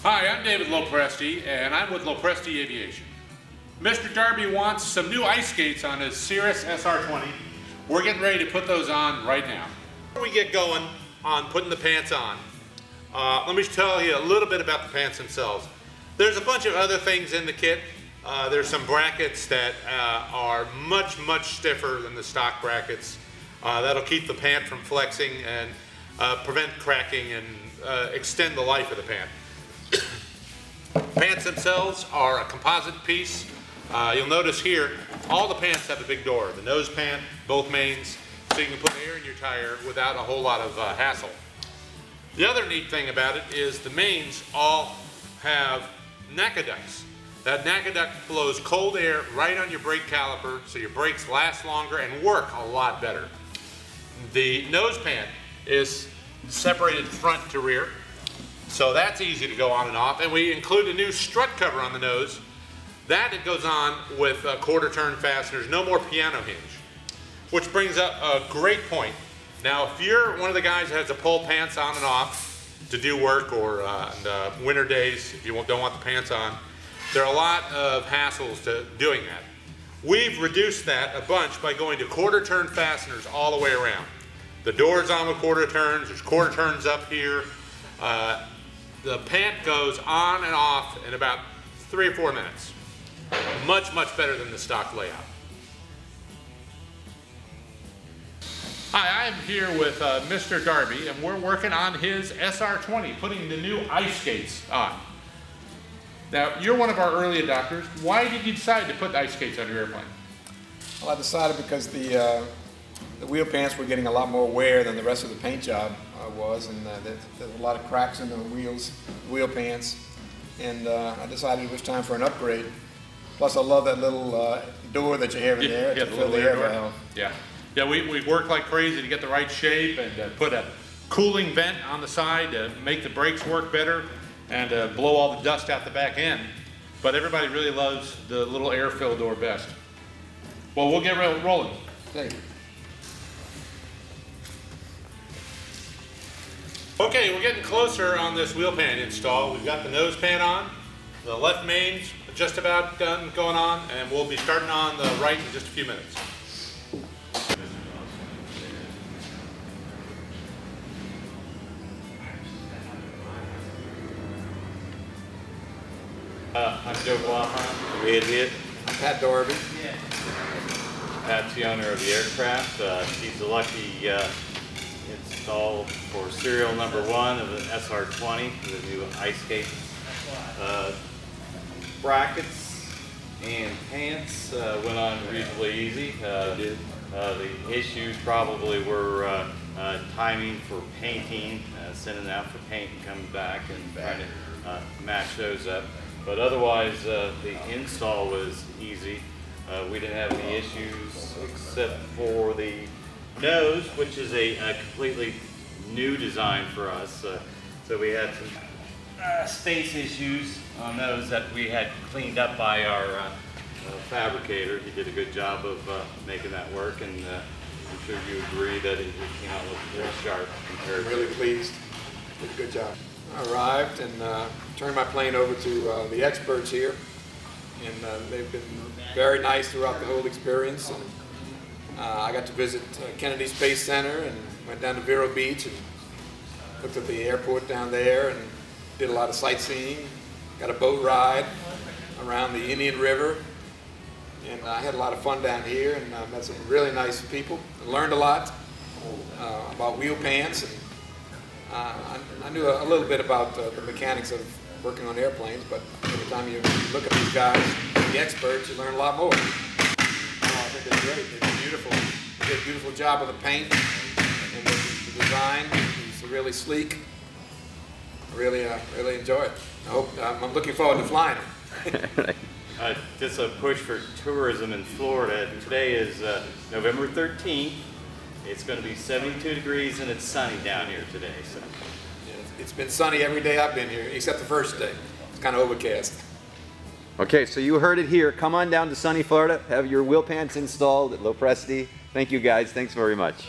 Hi, I'm David LoPresti, and I'm with LoPresti Aviation. Mr. Darby wants some new ice skates on his Cirrus SR20. We're getting ready to put those on right now. Before we get going on putting the pants on, let me tell you a little bit about the pants themselves. There's a bunch of other things in the kit. There's some brackets that are much stiffer than the stock brackets. That'll keep the pant from flexing and prevent cracking and extend the life of the pant. Pants themselves are a composite piece. You'll notice here, all the pants have a big door. The nose pant, both mains, so you can put air in your tire without a whole lot of hassle. The other neat thing about it is the mains all have NACA ducts. That NACA duct blows cold air right on your brake caliper, so your brakes last longer and work a lot better. The nose pant is separated front to rear, so that's easy to go on and off. And we include a new strut cover on the nose. That it goes on with quarter turn fasteners, no more piano hinge. Which brings up a great point. Now, if you're one of the guys that has to pull pants on and off to do work, or winter days, if you don't want the pants on, there are a lot of hassles to doing that. We've reduced that a bunch by going to quarter turn fasteners all the way around. The door's on with quarter turns, there's quarter turns up here. The pant goes on and off in about 3 or 4 minutes. Much better than the stock layout. Hi, I'm here with Mr. Darby, and we're working on his SR20, putting the new ice skates on. Now, you're one of our early adopters. Why did you decide to put the ice skates on your airplane? Well, I decided because the wheel pants were getting a lot more wear than the rest of the paint job was, and there's a lot of cracks in the wheel pants, and I decided it was time for an upgrade. Plus, I love that little door that you have in there to fill the air valve. Yeah, we worked like crazy to get the right shape and put a cooling vent on the side to make the brakes work better and blow all the dust out the back end. But everybody really loves the little air fill door best. Well, we'll get rolling. Thank you. Okay, we're getting closer on this wheel pan install. We've got the nose pan on, the left main's just about done going on, and we'll be starting on the right in just a few minutes. I'm Joe Blaha, the idiot. I'm Pat Darby. Pat's the owner of the aircraft. He's the lucky install for serial number 1 of the SR20, the new iceskates. Brackets and pants went on reasonably easy. The issues probably were timing for painting, sending out for paint and coming back and trying to match those up. But otherwise, the install was easy. We didn't have any issues except for the nose, which is a completely new design for us. So we had some space issues on those that we had cleaned up by our fabricator. He did a good job of making that work, and I'm sure you agree that it came out looking very sharp compared to... Really pleased. Did a good job. I arrived and turned my plane over to the experts here, and they've been very nice throughout the whole experience. And I got to visit Kennedy Space Center and went down to Vero Beach and looked at the airport down there and did a lot of sightseeing. Got a boat ride around the Indian River, and I had a lot of fun down here and met some really nice people. I learned a lot about wheel pants, and I knew a little bit about the mechanics of working on airplanes, but every time you look at these guys, the experts, you learn a lot more. I think they're great. They're beautiful. They did a beautiful job with the paint and the design. It's really sleek. I really enjoy it. I'm looking forward to flying them. Just a push for tourism in Florida. Today is November 13th. It's going to be 72 degrees and it's sunny down here today. So. Yeah, it's been sunny every day I've been here, except the first day. It's kind of overcast. Okay, so you heard it here. Come on down to sunny Florida. Have your wheel pants installed at LoPresti. Thank you guys. Thanks very much.